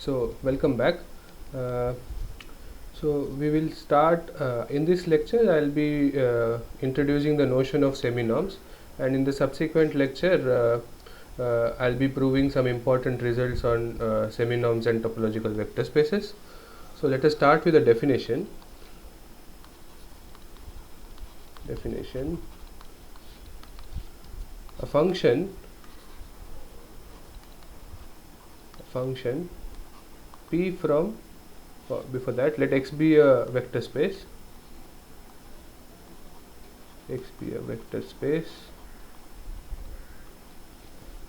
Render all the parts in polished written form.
So welcome back. Uh, so we will start in this lecture. I'll be introducing the notion of seminorms, and in the subsequent lecture I'll be proving some important results on seminorms and topological vector spaces. So let us start with the definition. A function P from, before that, let X be a vector space.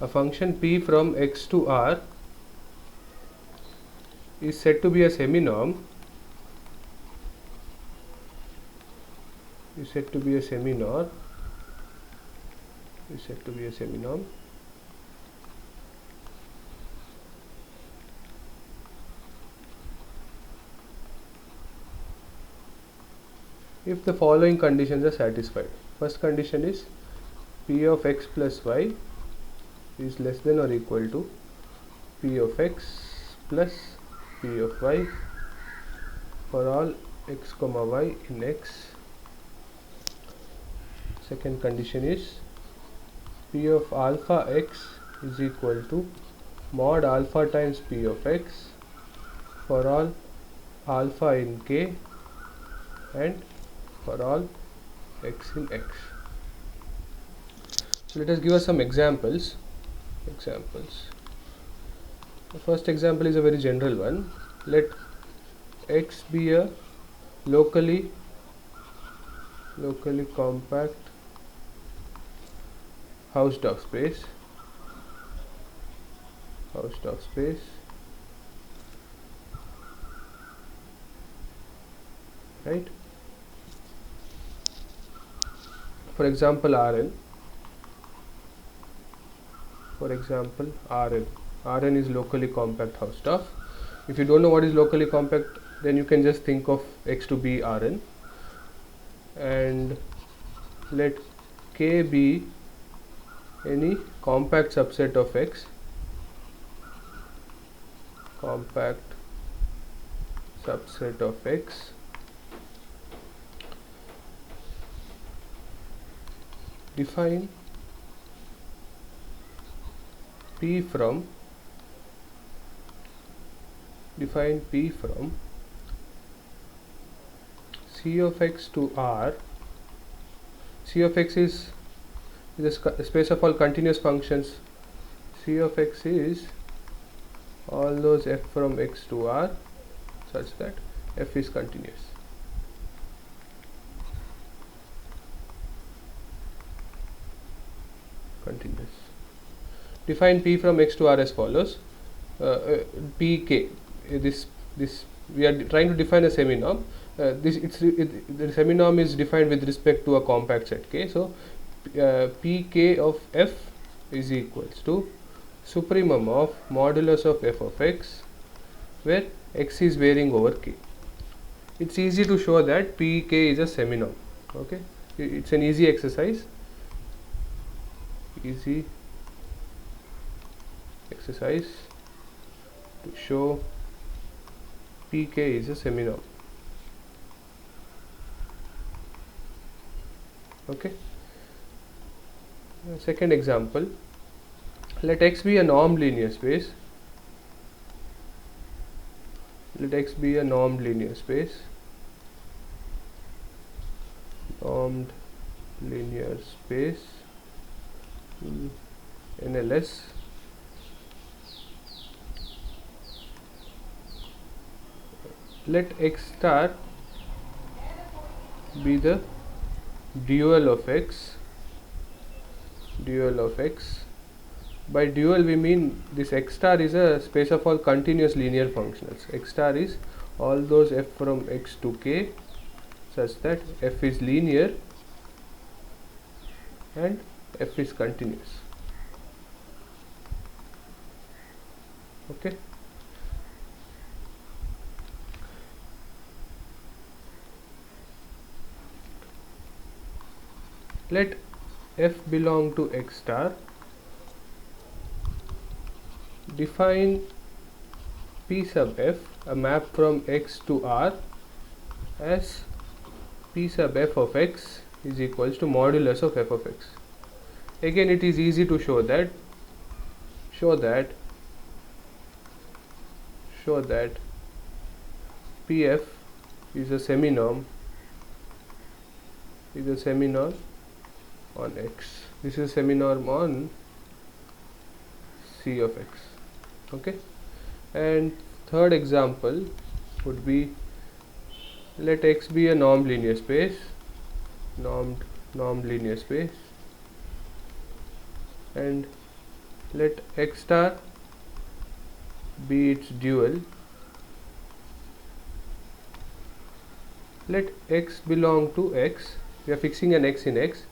A function P from X to R is said to be a seminorm. If the following conditions are satisfied. First condition is P of X plus Y is less than or equal to P of X plus P of Y for all X comma Y in X. Second condition is P of alpha X is equal to mod alpha times P of X for all alpha in K and for all X in X. So let us give us some examples. The first example is a very general one. Let X be a locally compact Hausdorff space. Right? For example, Rn is locally compact Hausdorff. If you don't know what is locally compact, then you can just think of X to be Rn, and let K be any compact subset of X, define P from C of X to R. C of X is a space of all continuous functions. C of X is all those f from X to R such that f is continuous. Define P from X to R as follows. Pk. This we are trying to define a seminorm. The seminorm is defined with respect to a compact set K. So Pk of f is equals to supremum of modulus of f of X, where X is varying over K. It's easy to show that Pk is a seminorm. Okay, it's an easy exercise. To show Pk is a seminorm. Okay. Second example, let X be a normed linear space. NLS. Let X star be the dual of X. By dual we mean this X star is a space of all continuous linear functionals. X star is all those f from X to K such that f is linear and f is continuous. Okay. Let f belong to X star. Define P sub f, a map from x to R, as P sub f of x is equals to modulus of f of x. Again, it is easy to show that Pf is a seminorm on x. This is a seminorm on C of x. Okay, and third example would be, let x be a normed linear space, and let x star be its dual. Let x belong to x. We are fixing an x in x.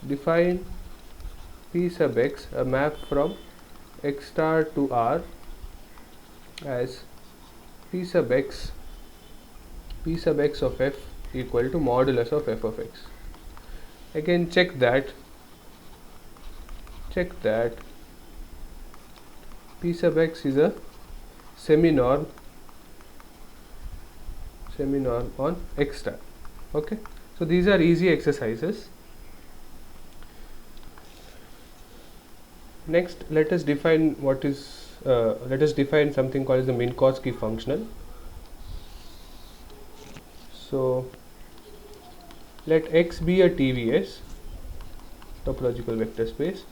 Define P sub x, a map from x star to R, as P sub x of f equal to modulus of f of x. Again, check that P sub x is a seminorm on x star. Okay, so these are easy exercises. Next, let us define something called as the Minkowski functional. So let x be a TVS, topological vector space,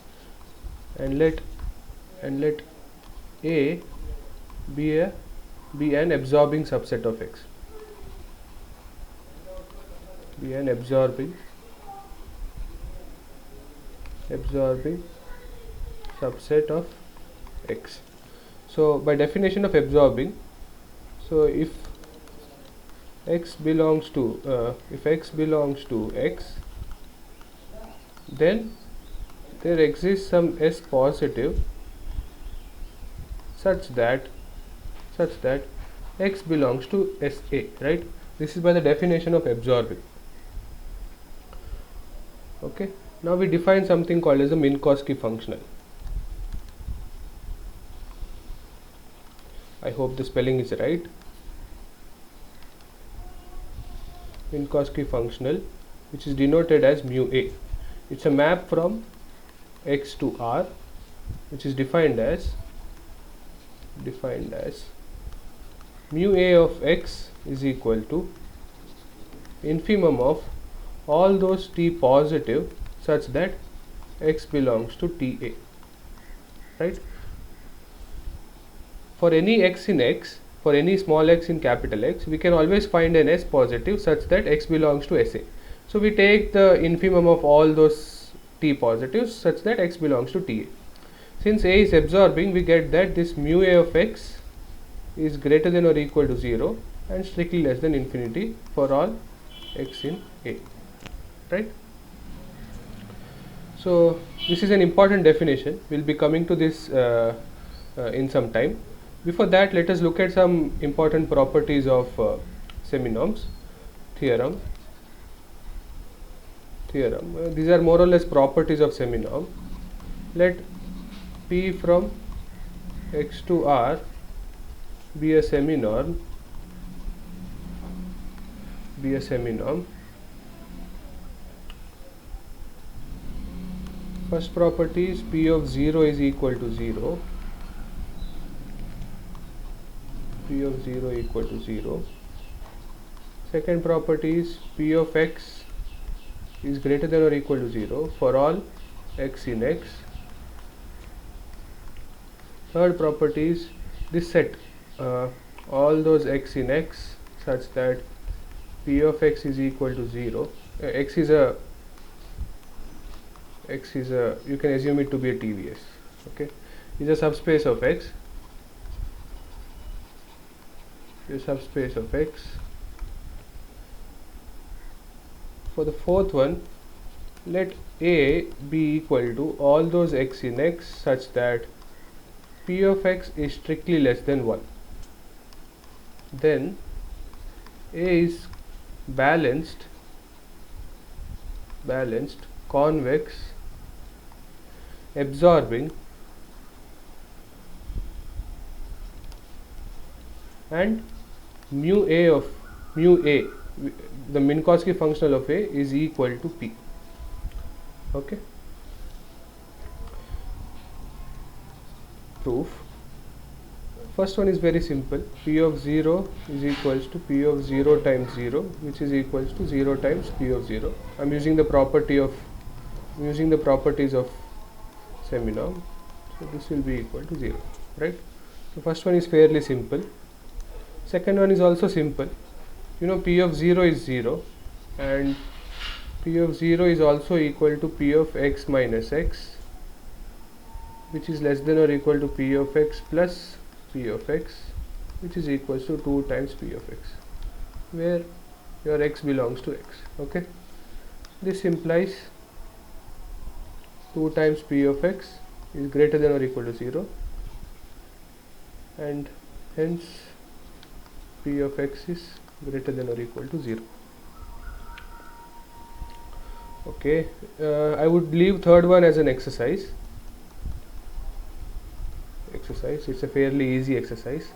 and let A be an absorbing subset of x. Be an absorbing subset of x. So by definition of absorbing, so if x belongs to x, then there exists some s positive such that x belongs to SA, right? This is by the definition of absorbing. Okay, now we define something called as a Minkowski functional. I hope the spelling is right. Minkowski functional, which is denoted as mu a. It's a map from x to R, which is defined as mu a of x is equal to infimum of all those t positive such that x belongs to TA, right? For any x in x, for any small x in capital X, we can always find an s positive such that x belongs to SA. So we take the infimum of all those t positives such that x belongs to TA. Since A is absorbing, we get that this mu a of x is greater than or equal to 0 and strictly less than infinity for all x in A, right? So this is an important definition. We'll be coming to this in some time. Before that, let us look at some important properties of seminorms. Theorem. These are more or less properties of seminorm. Let P from x to R be a seminorm. First property is P of 0 is equal to 0. P of 0 equal to 0. Second property is P of x is greater than or equal to 0 for all x in x. Third property is this set all those x in x such that P of x is equal to 0. X is a you can assume it to be a TVS. Okay, is a subspace of x. For the fourth one, let A be equal to all those x in x such that P of x is strictly less than 1. Then A is balanced, convex, absorbing, and mu a, the Minkowski functional of A is equal to P. Okay. Proof. First one is very simple. P of 0 is equals to P of 0 times 0, which is equals to 0 times P of 0. I'm using the properties of seminorm, so this will be equal to 0, right? So first one is fairly simple. Second one is also simple. You know, P of 0 is 0, and P of 0 is also equal to P of x minus x, which is less than or equal to P of x plus P of x, which is equals to 2 times P of x, where your x belongs to x. Okay, this implies 2 times P of x is greater than or equal to 0, and hence P of x is greater than or equal to 0. Okay, I would leave third one as an exercise. It's a fairly easy exercise.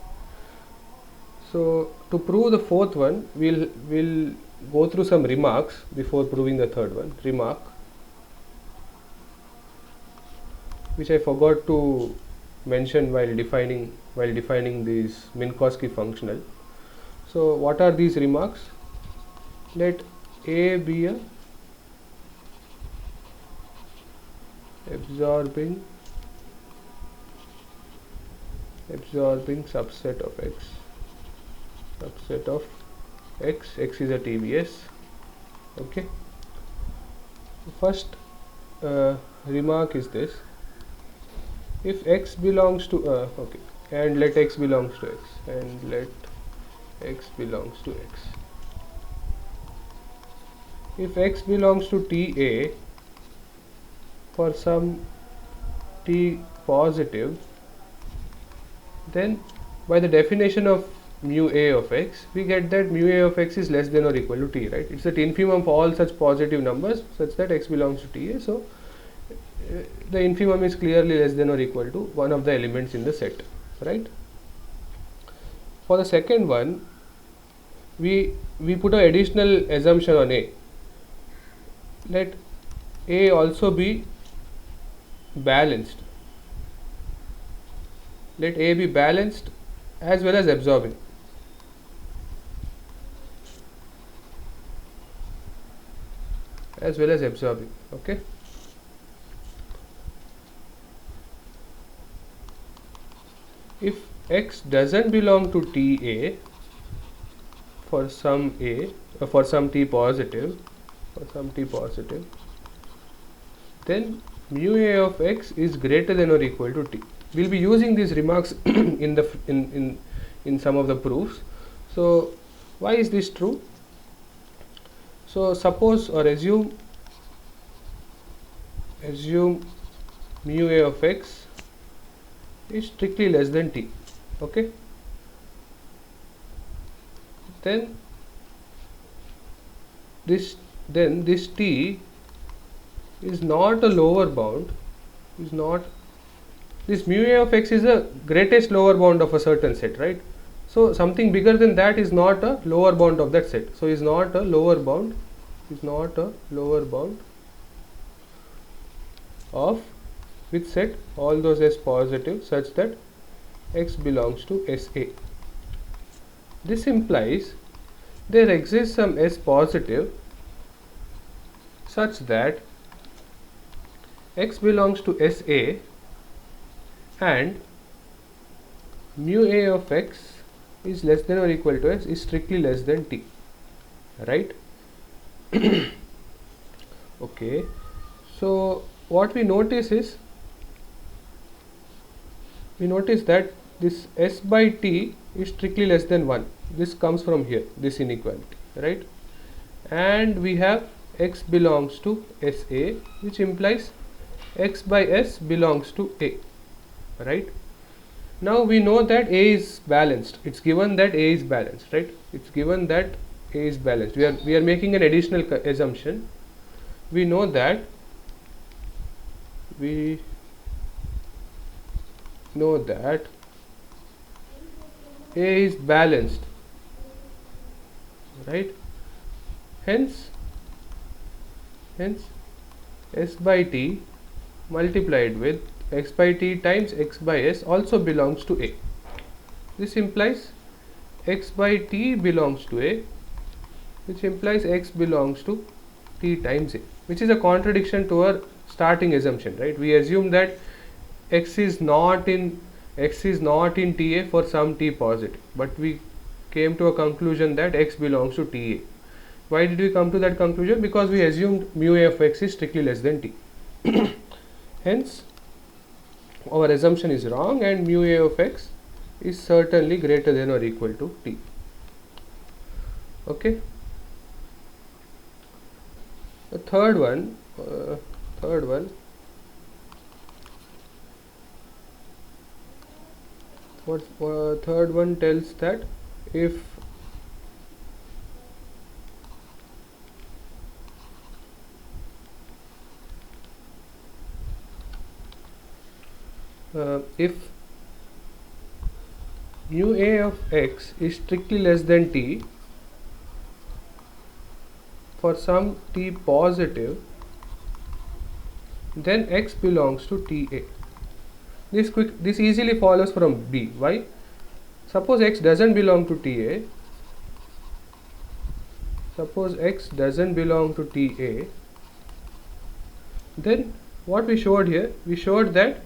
So to prove the fourth one, we'll go through some remarks before proving the third one. Remark, which I forgot to mention while defining these Minkowski functional. So what are these remarks? Let A be a absorbing subset of x. X is a TVS. Okay. First remark is this: if x belongs to okay, and let x belongs to x, and let x belongs to x. If x belongs to TA for some t positive, then by the definition of mu a of x, we get that mu a of x is less than or equal to t, right? It's the infimum for all such positive numbers such that x belongs to TA. So the infimum is clearly less than or equal to one of the elements in the set, right? For the second one, we put an additional assumption on A. Let A also be balanced. Let A be balanced as well as absorbing. Okay. If x doesn't belong to TA for some for some t positive, then mu a of x is greater than or equal to t. We'll be using these remarks in some of the proofs. So why is this true? So suppose or assume mu a of x is strictly less than t. Okay, then this t is not a lower bound, this mu a of x is the greatest lower bound of a certain set, right? So something bigger than that is not a lower bound of that set. So is not a lower bound of which set? All those S positive such that x belongs to SA. This implies there exists some S positive such that x belongs to SA and mu a of x is less than or equal to s, is strictly less than t, right? Okay, so what we notice is that this s by t is strictly less than 1. This comes from here, this inequality, right? And we have x belongs to SA, which implies x by s belongs to A, right? Now we know that A is balanced. It's given that A is balanced, right? It's given that A is balanced. We are making an additional assumption. We know that A is balanced, right? Hence S by T multiplied with x by T times x by S also belongs to A. This implies x by T belongs to A, which implies x belongs to T times A, which is a contradiction to our starting assumption, right? We assume that x is not in TA for some T positive, but we came to a conclusion that x belongs to TA. Why did we come to that conclusion? Because we assumed mu A of x is strictly less than T. Hence, our assumption is wrong, and mu A of x is certainly greater than or equal to T. Okay. The third one tells that if mu A of x is strictly less than T for some T positive, then x belongs to TA. This easily follows from B. Why? Suppose x doesn't belong to TA. Then what we showed here? We showed that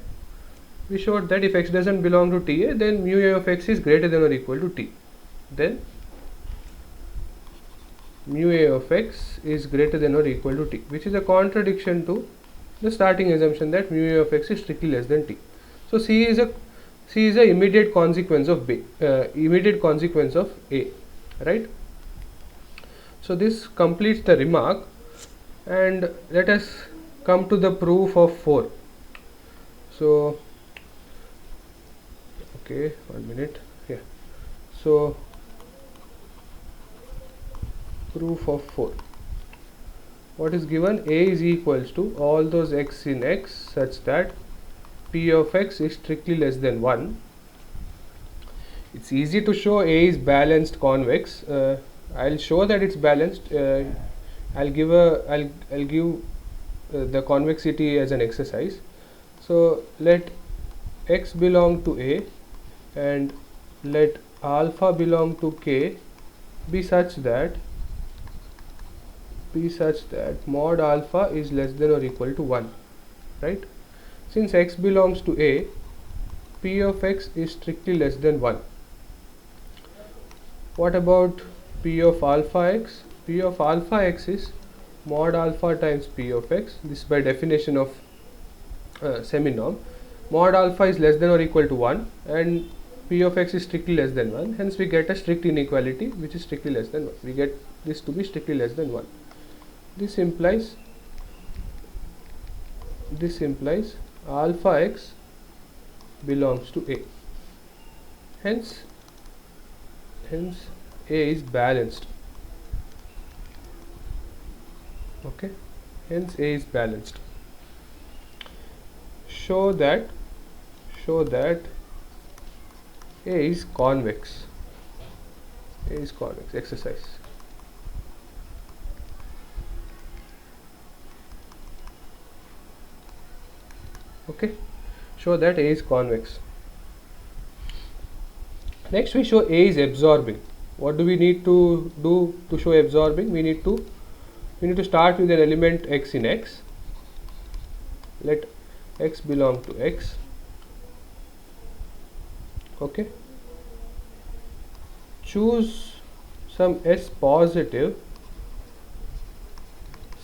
if x doesn't belong to TA, then mu A of x is greater than or equal to T. Then mu A of x is greater than or equal to T, which is a contradiction to the starting assumption that mu A of x is strictly less than T. So C is a immediate consequence of A, right? So this completes the remark, and let us come to the proof of 4. So okay, 1 minute. Yeah. So proof of 4. What is given? A is equals to all those x in x such that P of x is strictly less than 1. It's easy to show A is balanced convex. I'll show that it's balanced. I'll give the convexity as an exercise. So let x belong to A and let alpha belong to K be such that mod alpha is less than or equal to 1, right? Since x belongs to A, P of x is strictly less than 1. What about P of alpha x? P of alpha x is mod alpha times P of x. This is by definition of seminorm. Mod alpha is less than or equal to 1 and P of x is strictly less than 1. Hence we get a strict inequality which is strictly less than 1. We get this to be strictly less than 1. This implies alpha x belongs to A. Hence A is balanced. Okay. Hence A is balanced. Show that A is convex. Exercise. Okay, show that A is convex. Next we show A is absorbing. What do we need to do to show absorbing? We need to start with an element x in x. Let x belong to x. Okay. Choose some s positive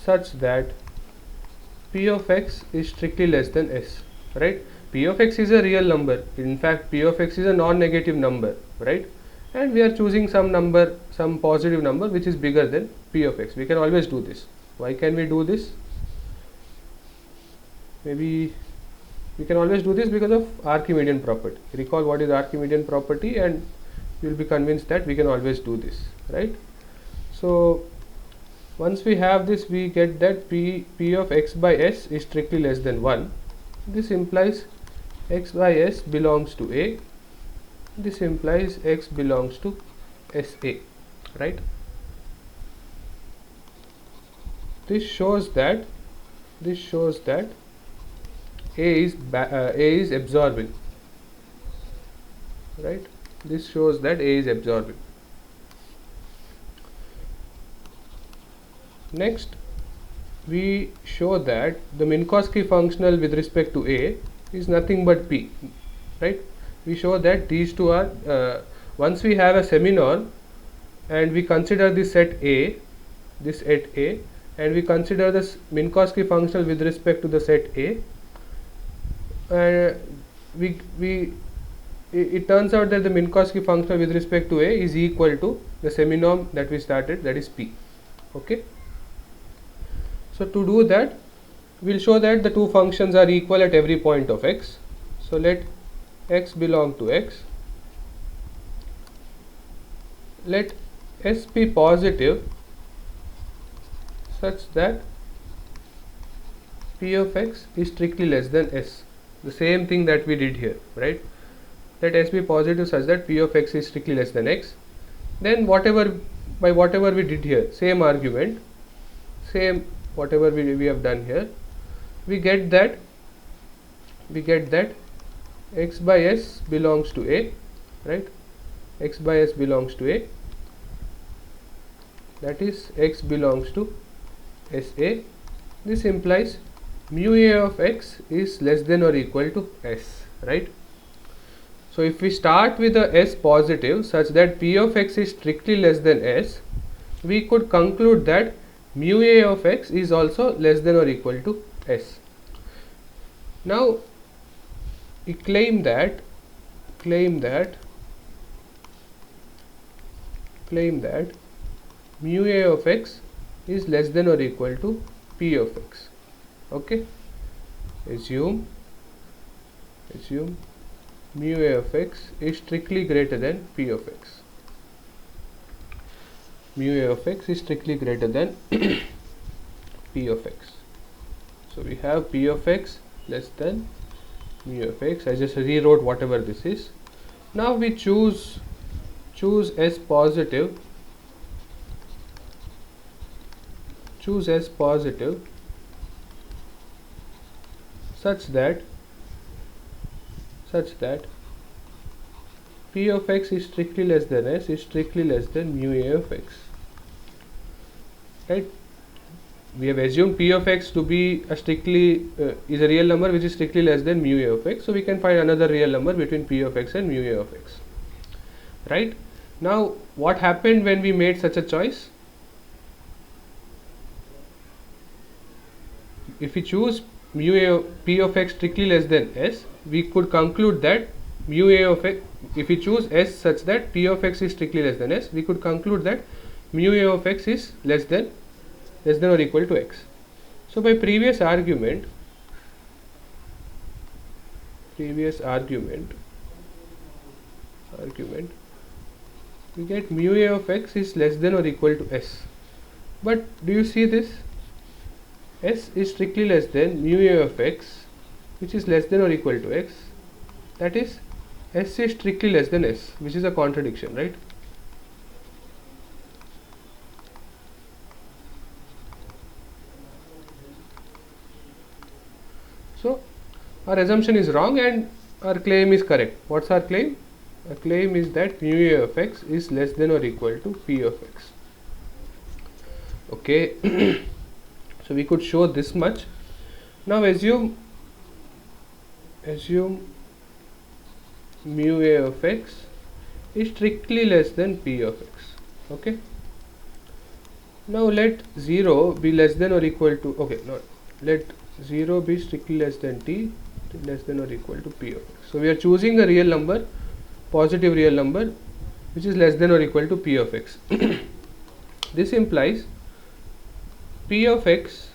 such that P of x is strictly less than s, right? P of x is a real number. In fact, P of x is a non-negative number, right? And we are choosing some positive number which is bigger than P of x. We can always do this. Why can we do this? Maybe we can always do this because of Archimedean property. Recall what is Archimedean property and you will be convinced that we can always do this, right? So once we have this, we get that P of x by s is strictly less than 1. This implies x by s belongs to A This implies X belongs to SA, right? This shows that A is absorbing, right? This shows that A is absorbing. Next, we show that the Minkowski functional with respect to A is nothing but P, right? We show that these two are, once we have a seminorm and we consider this set A, and we consider this Minkowski functional with respect to the set A, it turns out that the Minkowski functional with respect to A is equal to the seminorm that we started, that is P. Okay. So to do that, we'll show that the two functions are equal at every point of X. So let X belong to X. Let S be positive such that P of X is strictly less than S. The same thing that we did here, right? Let S be positive such that P of X is strictly less than X. Then whatever we did here, same argument, same whatever we have done here, we get that X by S belongs to A, right? X by S belongs to A, that is X belongs to SA. This implies mu A of X is less than or equal to S, right? So if we start with a S positive such that P of X is strictly less than S, we could conclude that mu A of X is also less than or equal to S. Now we claim that mu A of X is less than or equal to P of X. Okay, assume mu A of X is strictly greater than P of X. Mu A of X is strictly greater than P of X. So we have P of X less than mu of X. I just rewrote whatever this is. Now we choose S positive. Choose S positive such that P of X is strictly less than S is strictly less than mu A of X, right? We have assumed P of X to be a is a real number which is strictly less than mu A of X, so we can find another real number between P of X and mu A of X, right? Now what happened when we made such a choice? If we choose P of X strictly less than S, we could conclude that mu A of X, if we choose S such that P of X is strictly less than S, we could conclude that mu A of X is less than or equal to X. So by previous argument, we get mu A of X is less than or equal to S. But do you see this? S is strictly less than mu A of X, which is less than or equal to X. That is, S is strictly less than S, which is a contradiction, right? So our assumption is wrong and our claim is correct. What's our claim? Our claim is that mu A of X is less than or equal to P of X. Okay. So we could show this much. Now assume mu A of X is strictly less than P of X. Okay. Now let 0 be less than or equal to, let 0 be strictly less than T, less than or equal to P of X. So we are choosing a real number, positive real number, which is less than or equal to P of X. This implies P of X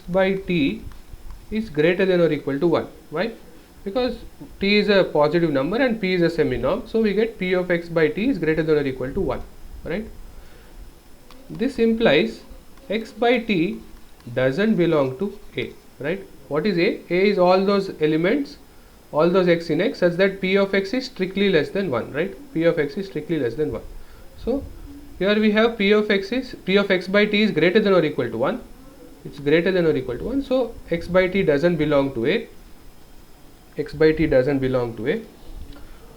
by T is greater than or equal to 1. Why? Because T is a positive number and P is a seminorm, so we get P of X by T is greater than or equal to 1, right? This implies X by T doesn't belong to A, right? What is A? A is all those elements all those x in x such that p of x is strictly less than 1, right? P of x is strictly less than 1. So here we have p of x by t is greater than or equal to 1. It's greater than or equal to 1. So x by t doesn't belong to A. X by t doesn't belong to A.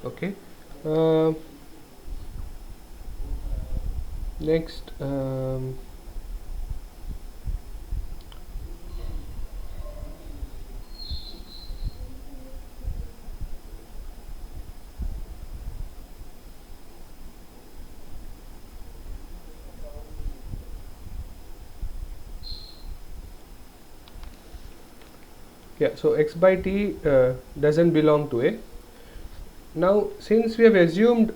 Okay. Next, yeah, so x by t doesn't belong to A. Now, since we have assumed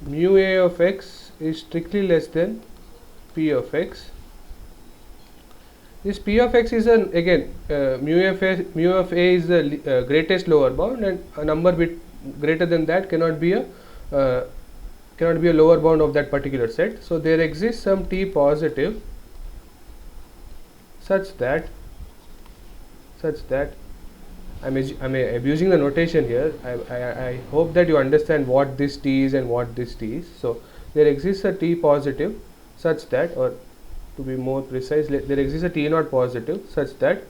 mu A of x is strictly less than p of x, this p of x is again mu of A is the greatest lower bound, and a number bit greater than that cannot be a lower bound of that particular set. So there exists some t positive such that I'm abusing the notation here. I hope that you understand what this t is and what this t is. So there exists a t positive such that, or to be more precise, there exists a t naught positive such that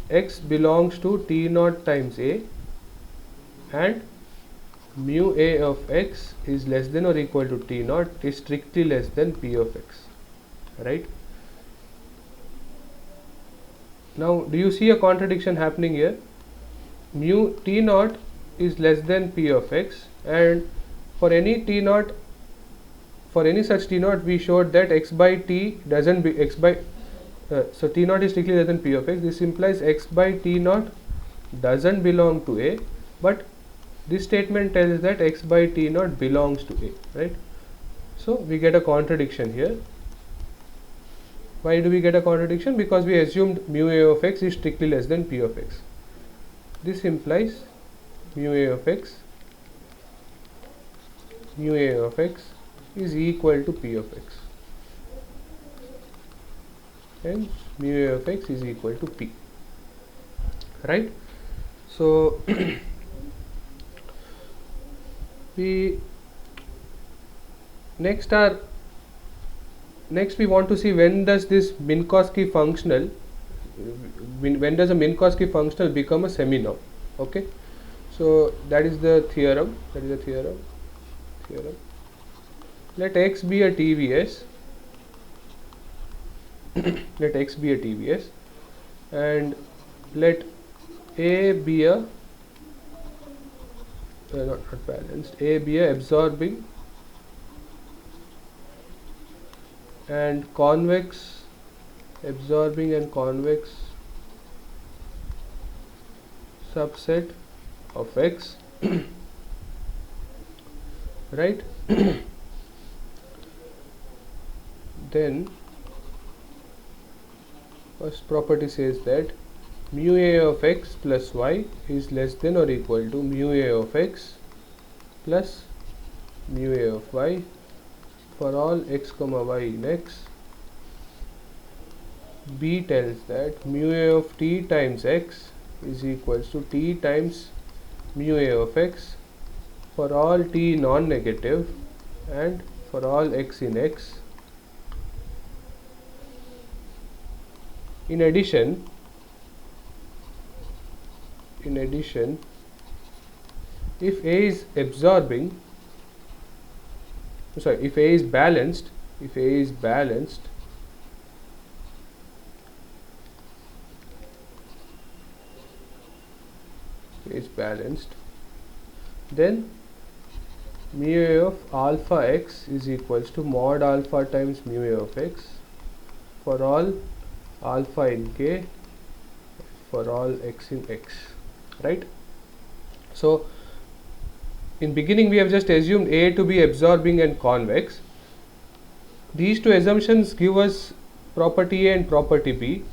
x belongs to t naught times A, and mu A of x is less than or equal to t naught is strictly less than p of x, right? Now, do you see a contradiction happening here? Mu t naught is less than p of x, and for any t naught, for any such t naught, we showed that x by t doesn't be x by so t naught is strictly less than p of x. This implies x by t naught doesn't belong to A, but this statement tells that x by t naught belongs to A, right? So we get a contradiction here. Why do we get a contradiction? Because we assumed mu A of x is strictly less than p of x. This implies mu A of x is equal to p of x, and mu A of x is equal to p, right? So we next we want to see when does this Minkowski functional, when does a Minkowski functional become a seminorm. Okay, so that is the theorem. Let x be a TVS. Let x be a TVS, and let A be a not balanced. A be a absorbing and convex subset of x, right? Then first property says that mu A of x plus y is less than or equal to mu A of x plus mu A of y for all x comma y in x. B tells that mu A of t times x is equals to t times mu A of x for all t non-negative and for all x in x. In addition, if A is absorbing, sorry, if A is balanced, then mu A of alpha x is equals to mod alpha times mu A of x for all alpha in k for all x in x, right? So in beginning we have just assumed A to be absorbing and convex. These two assumptions give us property A and property B.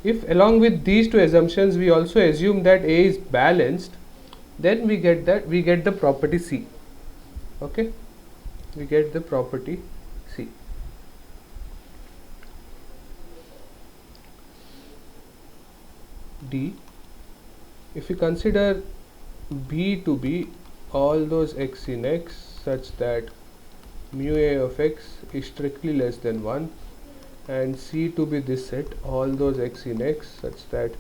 If along with these two assumptions we also assume that A is balanced, then we get the property C. Okay, we get the property C. D if we consider B to be all those x in x such that mu a of x is strictly less than 1, and C to be this set all those x in x such that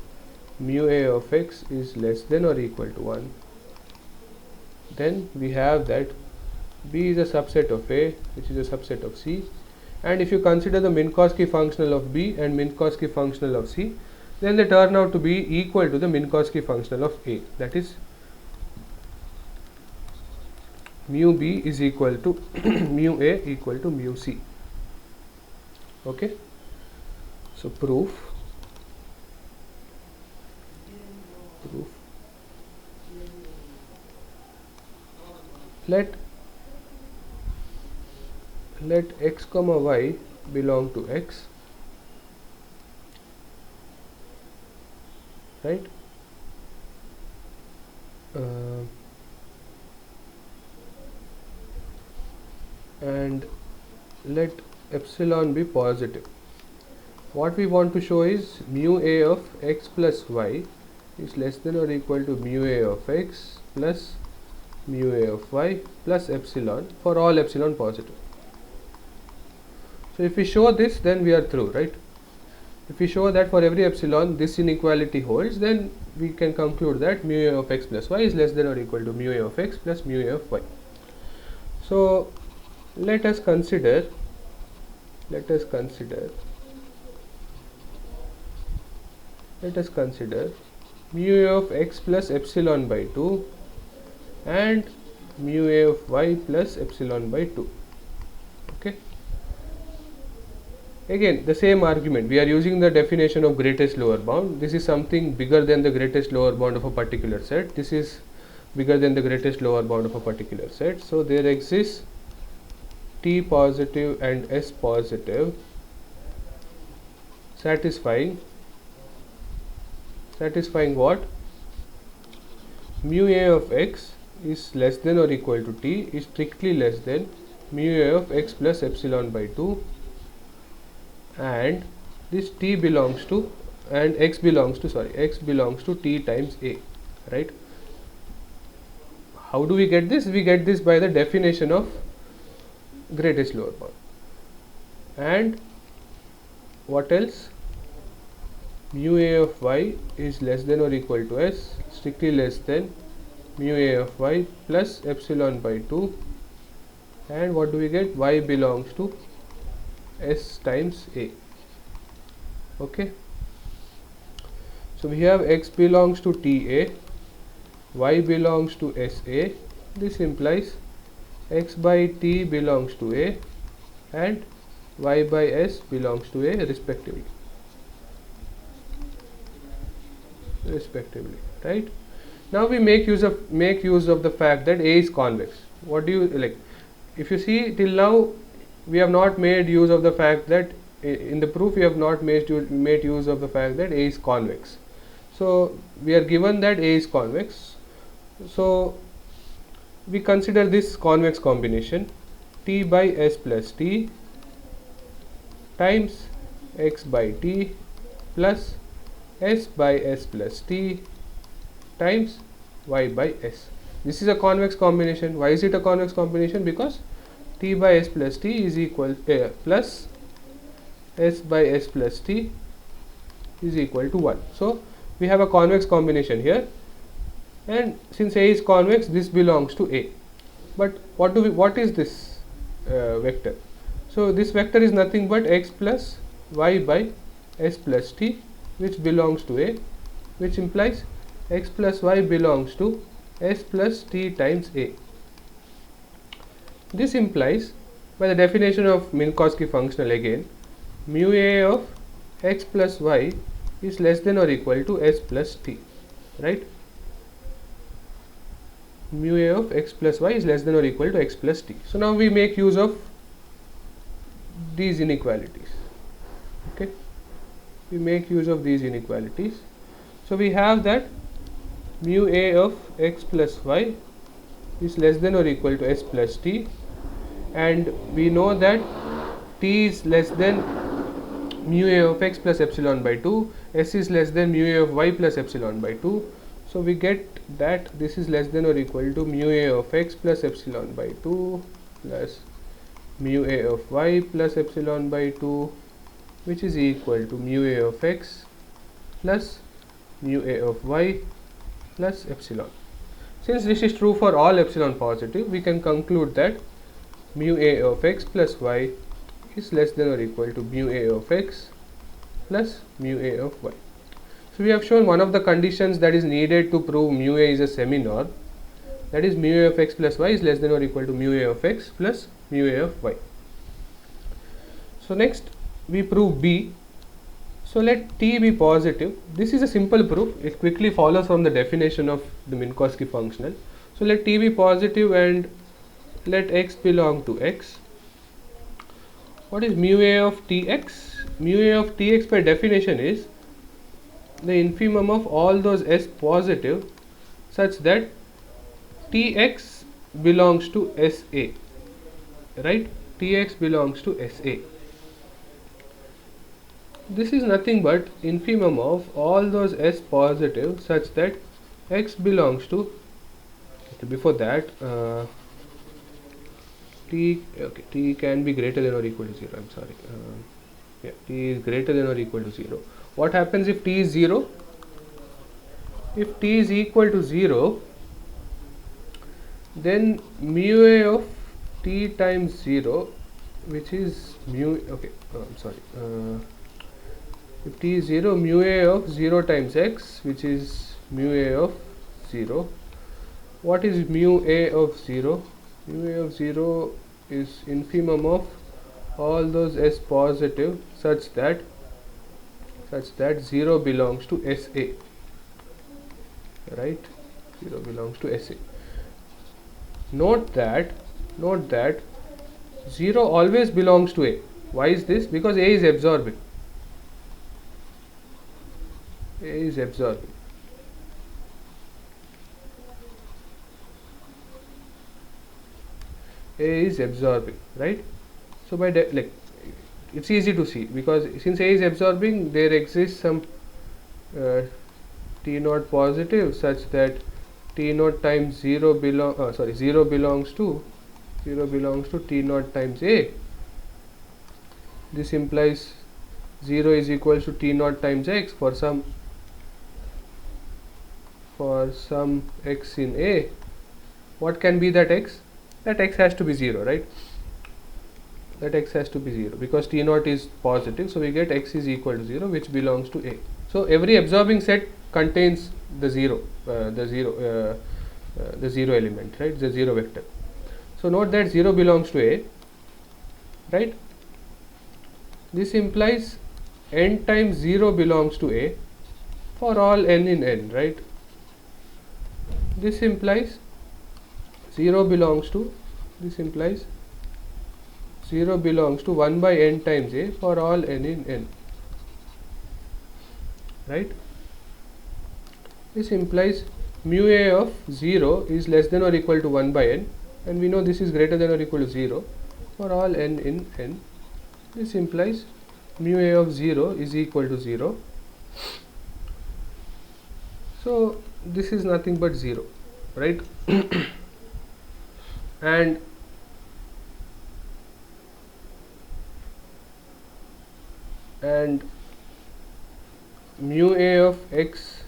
mu a of x is less than or equal to 1, then we have that B is a subset of A, which is a subset of C. And if you consider the Minkowski functional of B and Minkowski functional of C, then they turn out to be equal to the Minkowski functional of A. That is, mu B is equal to mu A equal to mu C. Okay. So proof. Let x comma y belong to x, right? And let epsilon be positive. What we want to show is mu a of x plus y is less than or equal to mu a of x plus mu a of y plus epsilon for all epsilon positive. So if we show this, then we are through, right? If we show that for every epsilon this inequality holds, then we can conclude that mu a of x plus y is less than or equal to mu a of x plus mu a of y. So let us consider mu a of x plus epsilon by 2 and mu a of y plus epsilon by 2. Okay. Again, the same argument. We are using the definition of greatest lower bound. This is something bigger than the greatest lower bound of a particular set. This is bigger than the greatest lower bound of a particular set. So there exists T positive and S positive satisfying what? Mu a of x is less than or equal to T is strictly less than mu a of x plus epsilon by 2, and this T belongs to and x belongs to T times A, right? How do we get this? We get this by the definition of greatest lower bound. And what else? Mu a of y is less than or equal to S, strictly less than mu a of y plus epsilon by 2, and what do we get? Y belongs to S times A. Okay. So we have x belongs to TA, y belongs to SA. This implies x by T belongs to A and y by S belongs to A respectively, right? Now we make use of the fact that A is convex. What do you like? If you see, till now we have not made use of the fact that in the proof we have not made use of the fact that A is convex. So we are given that A is convex. So we consider this convex combination T by S plus T times x by T plus S by S plus T times y by S. This is a convex combination. Why is it a convex combination? Because T by S plus T is equal plus S by S plus T is equal to 1. So we have a convex combination here, and since A is convex, this belongs to A. But what is this vector? So this vector is nothing but x plus y by S plus T, which belongs to A, which implies x plus y belongs to S plus T times A. This implies, by the definition of Minkowski functional again, mu a of x plus y is less than or equal to S plus T, right? Mu a of x plus y is less than or equal to x plus T. So now we make use of these inequalities. Okay, we make use of these inequalities. So we have that mu a of x plus y is less than or equal to S plus T, and we know that T is less than mu a of x plus epsilon by 2, S is less than mu a of y plus epsilon by 2. So we get that this is less than or equal to mu a of x plus epsilon by 2 plus mu a of y plus epsilon by 2, which is equal to mu a of x plus mu a of y plus epsilon. Since this is true for all epsilon positive, we can conclude that mu a of x plus y is less than or equal to mu a of x plus mu a of y. So we have shown one of the conditions that is needed to prove mu a is a semi-norm, that is mu a of x plus y is less than or equal to mu a of x plus mu a of y. So next we prove B. So let T be positive. This is a simple proof. It quickly follows from the definition of the Minkowski functional. So let T be positive and let x belong to x. What is mu a of Tx? Mu a of Tx by definition is the infimum of all those S positive such that Tx belongs to SA, right? Tx belongs to SA. This is nothing but infimum of all those S positive such that x belongs to, before that t can be greater than or equal to 0. I'm sorry. T is greater than or equal to 0. What happens if t is 0? If t is equal to 0, then mu a of t times 0, which is mu, I'm sorry. If t is 0, mu a of 0 times x, which is mu a of 0. What is mu a of 0? Mu a of 0 is infimum of all those S positive such that 0 belongs to SA, right? 0 belongs to SA. Note that 0 always belongs to A. Why is this? Because A is absorbing. A is absorbing. A is absorbing, right? So by it's easy to see, because since A is absorbing, there exists some T naught positive such that T naught times 0 belongs to T naught times A. This implies 0 is equal to T naught times x for some x in A. What can be that x? That x has to be 0, right? That x has to be 0 because T naught is positive, so we get x is equal to 0, which belongs to A. So every absorbing set contains the 0 element, right? The 0 vector. So note that 0 belongs to A, right? This implies n times 0 belongs to A for all n in n, right? This implies 0 belongs to 1 by n times A for all n in n, right? This implies mu A of 0 is less than or equal to 1 by n, and we know this is greater than or equal to 0 for all n in n. This implies mu A of 0 is equal to 0. So this is nothing but 0, right? and mu A of x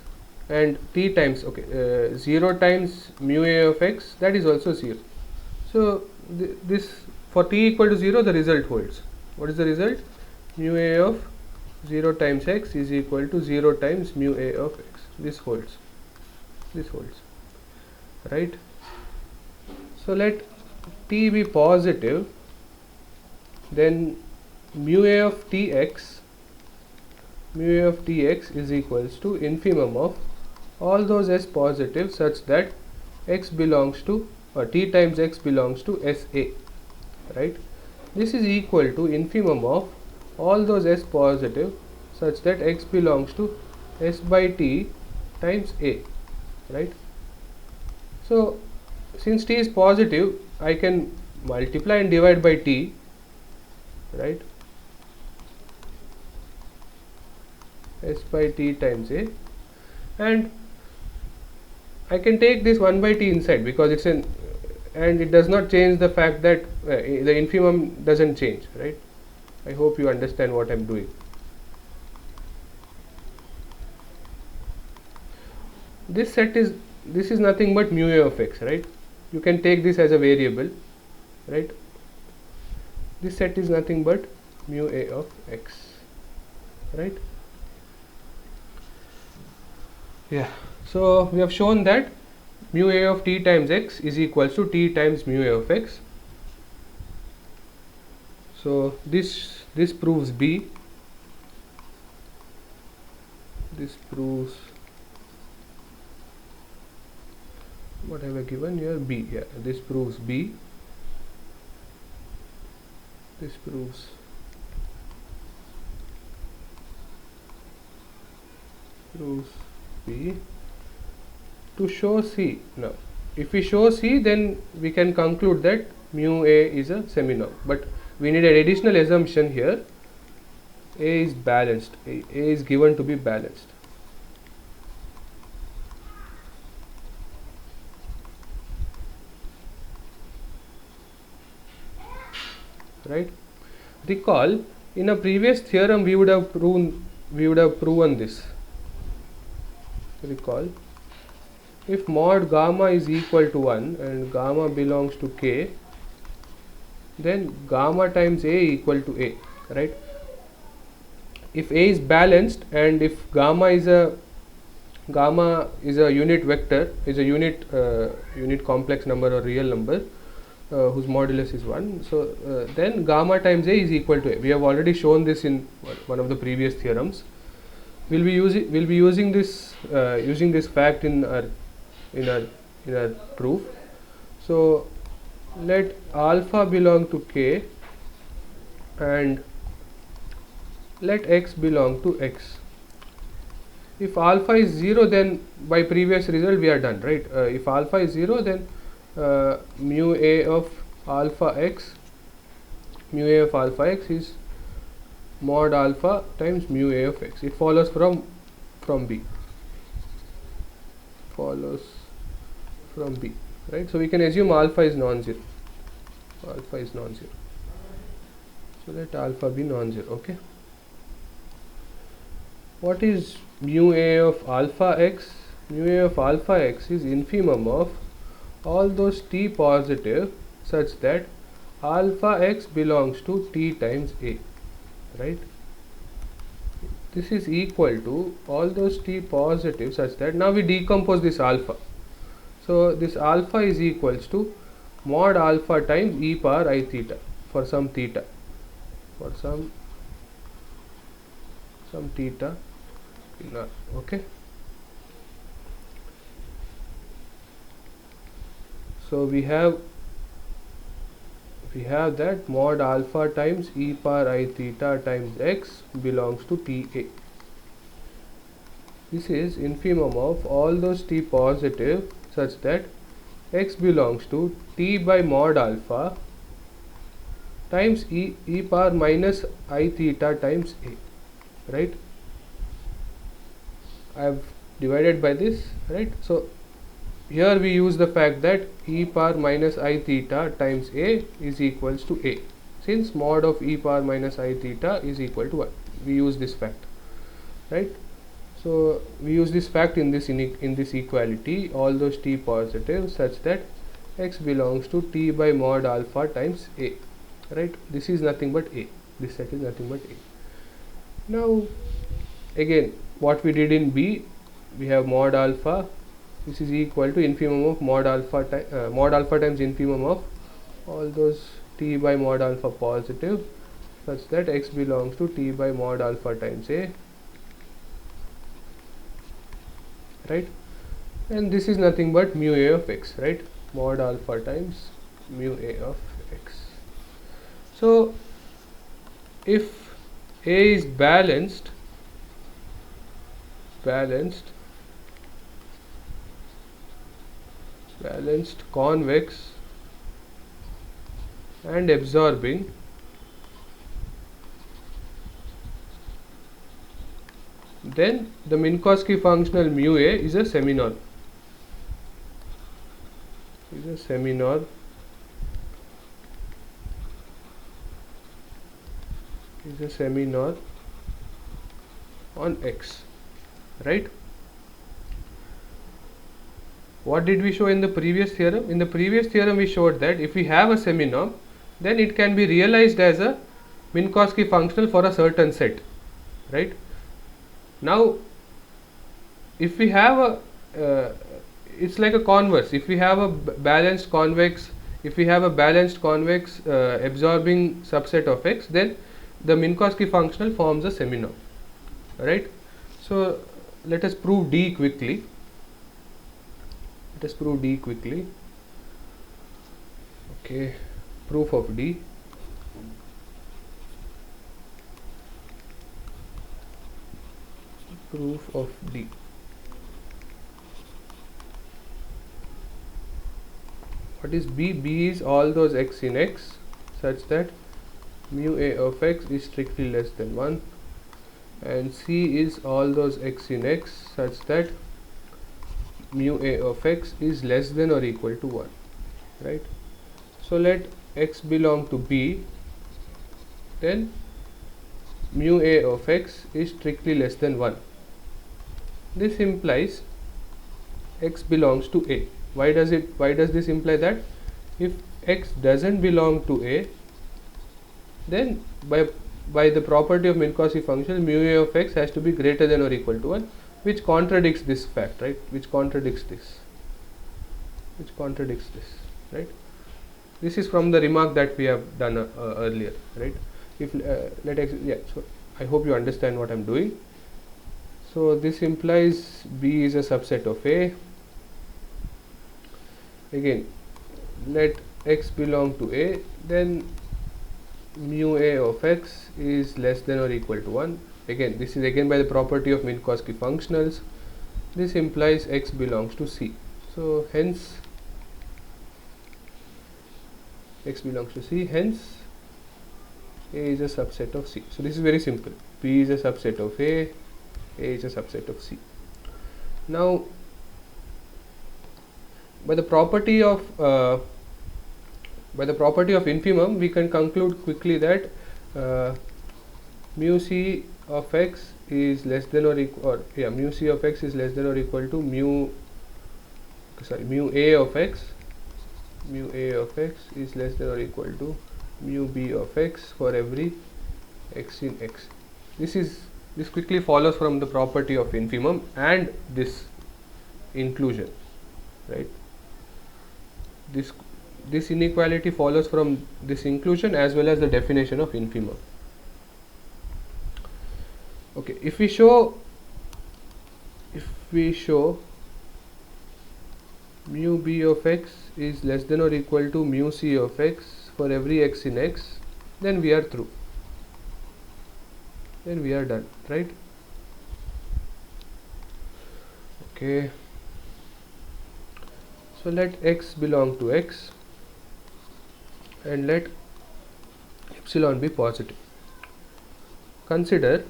and t times 0 times mu A of x, that is also 0. So this for t equal to 0, the result holds. What is the result? Mu A of 0 times x is equal to 0 times mu A of x. This holds, right? So let t be positive, then mu A of tx is equals to infimum of all those S positive such that x belongs to, or t times x belongs to SA, right? This is equal to infimum of all those S positive such that x belongs to S by t times A, right? So since t is positive, I can multiply and divide by t, right? S by t times A, and I can take this 1 by t inside because it's an, and it does not change the fact that the infimum doesn't change, right? I hope you understand what I'm doing. This is nothing but mu a of x, right? You can take this as a variable, right? This set is nothing but mu a of x, right? Yeah, so we have shown that mu a of t times x is equals to t times mu a of x. So this proves B. This proves, what have I given here? B. Yeah, this proves B. This proves B. To show C, now if we show C, then we can conclude that mu a is a seminorm, but we need an additional assumption here. A is balanced. A is given to be balanced. Right? Recall, in a previous theorem we would have proven this. Recall, if mod gamma is equal to 1 and gamma belongs to K, then gamma times A equal to A, right? If A is balanced and if gamma is a unit vector, is a unit complex number or real number whose modulus is 1, so then gamma times A is equal to A. We have already shown this in one of the previous theorems. We'll be using this fact in our proof. So let alpha belong to K and let x belong to x. If alpha is 0, then by previous result we are done, right? If alpha is 0, then mu a of alpha x is mod alpha times mu a of x. It follows from B. Follows from B, right? So we can assume alpha is non-zero. Alpha is non-zero. So let alpha be non-zero. Okay. What is mu a of alpha x? Mu a of alpha x is infimum of all those t positive such that alpha x belongs to t times a, right? This is equal to all those t positive such that, now we decompose this alpha. So this alpha is equals to mod alpha times e power I theta for some theta, for some theta in R. Okay. So we have that mod alpha times e power I theta times x belongs to Ta. This is infimum of all those t positive such that x belongs to t by mod alpha times e power minus I theta times a, right? I have divided by this, right? So here we use the fact that e power minus I theta times a is equals to a. Since mod of e power minus I theta is equal to 1, we use this fact, right? So we use this fact in this equality, all those t positive such that x belongs to t by mod alpha times a, right? This is nothing but a. This set is nothing but a. Now again, what we did in B, we have mod alpha. This is equal to infimum of mod alpha times infimum of all those t by mod alpha positive such that x belongs to t by mod alpha times a, right? And this is nothing but mu a of x, right? Mod alpha times mu a of x. So if A is balanced, convex and absorbing, then the Minkowski functional mu a is a seminorm. is a seminorm on X, right? What did we show in the previous theorem? In the previous theorem we showed that if we have a seminorm, then it can be realized as a Minkowski functional for a certain set, right? Now if we have a it's like a converse. If we have a balanced convex absorbing subset of X, then the Minkowski functional forms a seminorm, right? So let us prove D quickly. Okay, proof of D. What is B? B is all those X in X such that mu A of X is strictly less than 1, and C is all those X in X such that mu A of X is less than or equal to 1, right? So let X belong to B, then mu A of X is strictly less than 1. This implies X belongs to A. Why does this imply that? If X doesn't belong to A, then by the property of Minkowski function, mu A of X has to be greater than or equal to 1, which contradicts this fact, right? Which contradicts this, right? This is from the remark that we have done earlier, right? If so I hope you understand what I am doing. So this implies B is a subset of A. Again, let X belong to A, then mu A of X is less than or equal to 1. Again, this is again by the property of Minkowski functionals. This implies X belongs to C. So hence X belongs to C, hence A is a subset of C. So this is very simple. B is a subset of A is a subset of C. Now by the property of infimum, we can conclude quickly that mu C of X is less than or equal, mu C of X is less than or equal to mu A of X. Mu A of X is less than or equal to mu B of X for every X in X. This quickly follows from the property of infimum and this inclusion, right? This inequality follows from this inclusion as well as the definition of infimum. Okay, if we show mu B of X is less than or equal to mu C of X for every X in X, then we are through. Then we are done, right? Okay. So let X belong to X and let epsilon be positive. Consider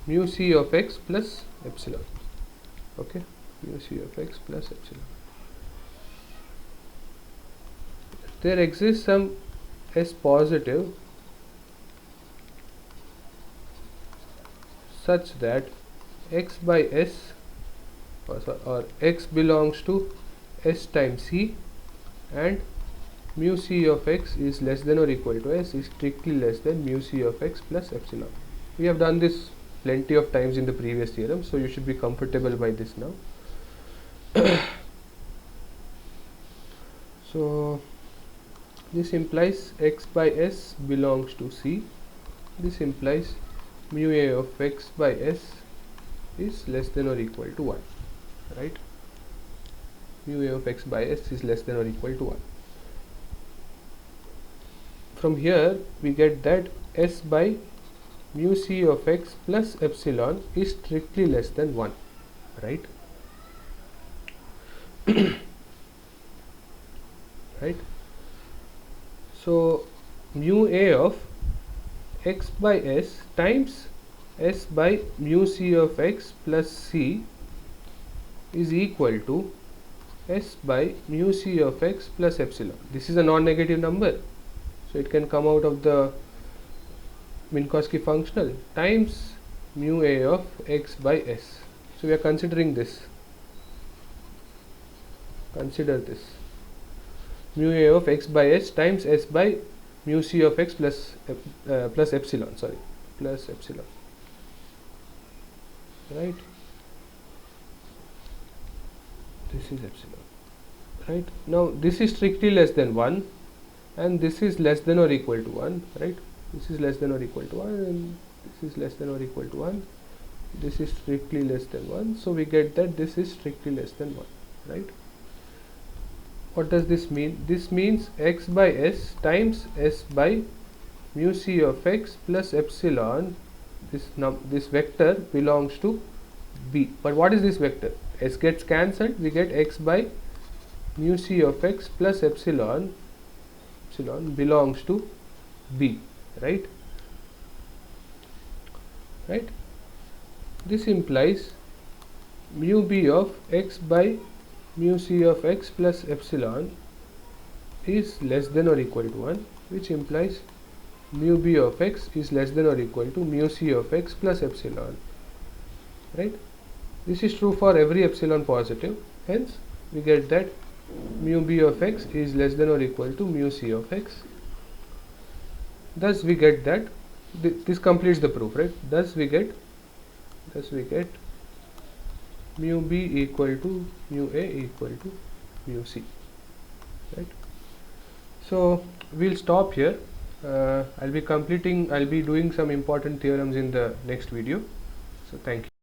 mu C of X plus epsilon. Okay, mu C of X plus epsilon. There exists some S positive such that X by S or X belongs to S times C, and mu C of X is less than or equal to S is strictly less than mu C of X plus epsilon. We have done this plenty of times in the previous theorem, so you should be comfortable by this now. So this implies X by S belongs to C. This implies mu A of X by S is less than or equal to 1, right? Mu A of X by S is less than or equal to 1. From here we get that S by mu C of X plus epsilon is strictly less than 1, right? Right? So mu A of X by S times S by mu C of x plus C is equal to S by mu C of x plus epsilon. This is a non-negative number, so it can come out of the Minkowski functional times mu A of x by S. So we are considering this. Consider this. Mu A of x by S times S by mu C of x plus epsilon. Sorry, plus epsilon. Right. This is epsilon. Right. Now this is strictly less than 1, and this is less than or equal to 1. Right. This is less than or equal to 1, and this is less than or equal to 1. This is strictly less than 1. So we get that this is strictly less than 1. Right. What does this mean? This means x by S times S by mu C of x plus epsilon. This vector belongs to B. But what is this vector? S gets cancelled. We get x by mu C of x plus epsilon belongs to B. Right. Right. This implies mu B of x by mu C of x plus epsilon is less than or equal to 1, which implies mu B of x is less than or equal to mu C of x plus epsilon. Right. This is true for every epsilon positive. Hence, we get that mu B of x is less than or equal to mu C of x. Thus, we get that this completes the proof. Right. Thus, we get mu B equal to mu A equal to mu C. Right. So we'll stop here. I'll be doing some important theorems in the next video. So thank you.